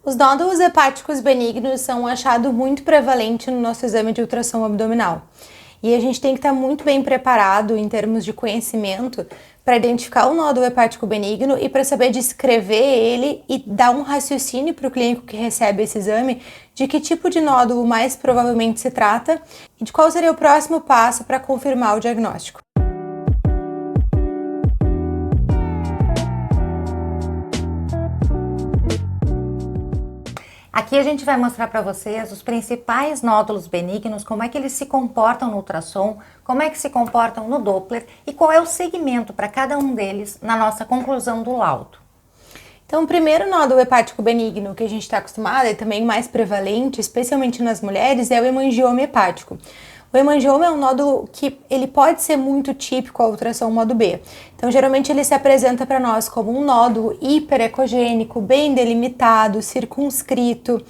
Os nódulos hepáticos benignos são um achado muito prevalente no nosso exame de ultrassom abdominal. E a gente tem que estar muito bem preparado em termos de conhecimento para identificar o nódulo hepático benigno e para saber descrever ele e dar um raciocínio para o clínico que recebe esse exame de que tipo de nódulo mais provavelmente se trata e de qual seria o próximo passo para confirmar o diagnóstico. Aqui a gente vai mostrar para vocês os principais nódulos benignos, como é que eles se comportam no ultrassom, como é que se comportam no Doppler e qual é o segmento para cada um deles na nossa conclusão do laudo. Então, o primeiro nódulo hepático benigno que a gente está acostumado e também mais prevalente, especialmente nas mulheres, é o hemangioma hepático. O hemangioma é um nódulo que ele pode ser muito típico ao ultrassom modo B. Então, geralmente ele se apresenta para nós como um nódulo hiperecogênico, bem delimitado, circunscrito,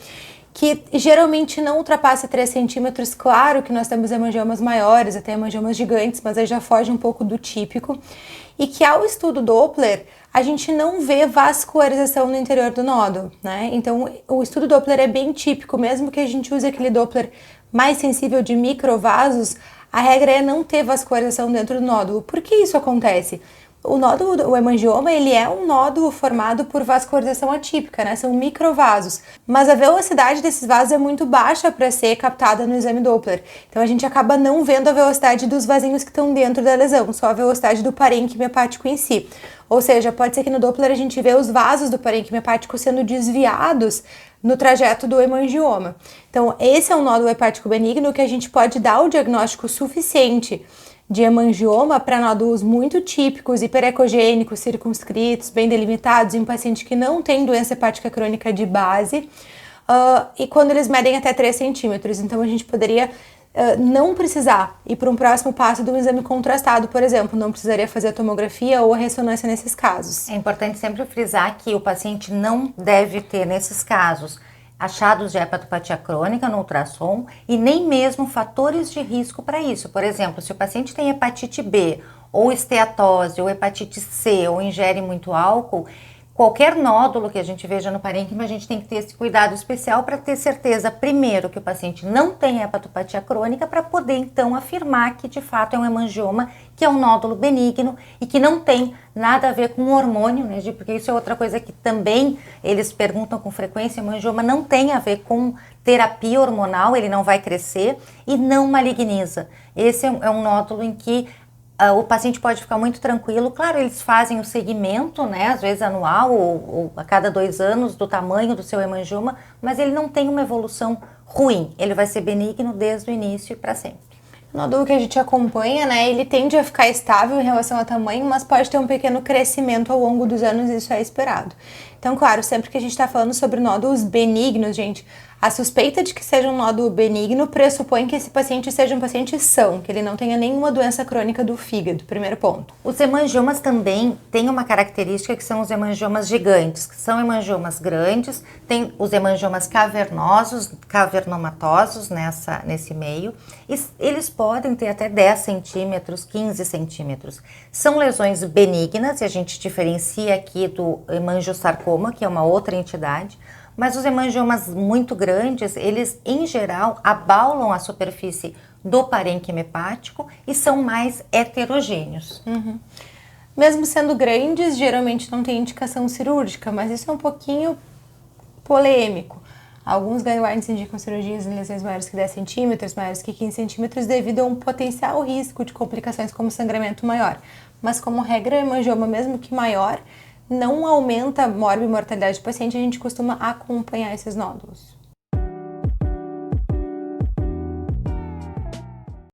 que geralmente não ultrapassa 3 centímetros. Claro que nós temos hemangiomas maiores, até hemangiomas gigantes, mas aí já foge um pouco do típico. E que ao estudo Doppler, a gente não vê vascularização no interior do nódulo, né? Então, o estudo Doppler é bem típico, mesmo que a gente use aquele Doppler mais sensível de microvasos, a regra é não ter vascularização dentro do nódulo. Por que isso acontece? O nódulo, o hemangioma, ele é um nódulo formado por vascularização atípica, né? São microvasos. Mas a velocidade desses vasos é muito baixa para ser captada no exame Doppler. Então a gente acaba não vendo a velocidade dos vasinhos que estão dentro da lesão, só a velocidade do parênquima hepático em si. Ou seja, pode ser que no Doppler a gente vê os vasos do parênquima hepático sendo desviados no trajeto do hemangioma. Então, esse é um nódulo hepático benigno que a gente pode dar o diagnóstico suficiente de hemangioma para nódulos muito típicos, hiperecogênicos, circunscritos, bem delimitados, em um paciente que não tem doença hepática crônica de base, e quando eles medem até 3 centímetros. Então, a gente poderia não precisar ir para um próximo passo de um exame contrastado, por exemplo, não precisaria fazer a tomografia ou a ressonância nesses casos. É importante sempre frisar que o paciente não deve ter, nesses casos, achados de hepatopatia crônica no ultrassom e nem mesmo fatores de risco para isso. Por exemplo, se o paciente tem hepatite B, ou esteatose, ou hepatite C, ou ingere muito álcool, qualquer nódulo que a gente veja no parênquima, a gente tem que ter esse cuidado especial para ter certeza, primeiro, que o paciente não tem hepatopatia crônica, para poder, então, afirmar que, de fato, é um hemangioma, que é um nódulo benigno e que não tem nada a ver com hormônio, né, porque isso é outra coisa que também eles perguntam com frequência. O hemangioma não tem a ver com terapia hormonal, ele não vai crescer e não maligniza. Esse é um nódulo em que o paciente pode ficar muito tranquilo. Claro, eles fazem o segmento, né, às vezes anual ou a cada 2 anos do tamanho do seu hemangioma, mas ele não tem uma evolução ruim. Ele vai ser benigno desde o início e para sempre. O nódulo que a gente acompanha, né, ele tende a ficar estável em relação ao tamanho, mas pode ter um pequeno crescimento ao longo dos anos, e isso é esperado. Então, claro, sempre que a gente está falando sobre nódulos benignos, gente, a suspeita de que seja um nódulo benigno pressupõe que esse paciente seja um paciente são, que ele não tenha nenhuma doença crônica do fígado, primeiro ponto. Os hemangiomas também têm uma característica que são os hemangiomas gigantes, que são hemangiomas grandes, tem os hemangiomas cavernosos, cavernomatosos nesse meio, e eles podem ter até 10 centímetros, 15 centímetros. São lesões benignas, e a gente diferencia aqui do hemangiosarcoma, que é uma outra entidade, mas os hemangiomas muito grandes, eles em geral abaulam a superfície do parênquima hepático e são mais heterogêneos. Mesmo sendo grandes, geralmente não tem indicação cirúrgica, mas isso é um pouquinho polêmico. Alguns guidelines indicam cirurgias em lesões maiores que 10 centímetros, maiores que 15 centímetros, devido a um potencial risco de complicações como sangramento maior. Mas como regra, o hemangioma, mesmo que maior, não aumenta a morbimortalidade do paciente, a gente costuma acompanhar esses nódulos.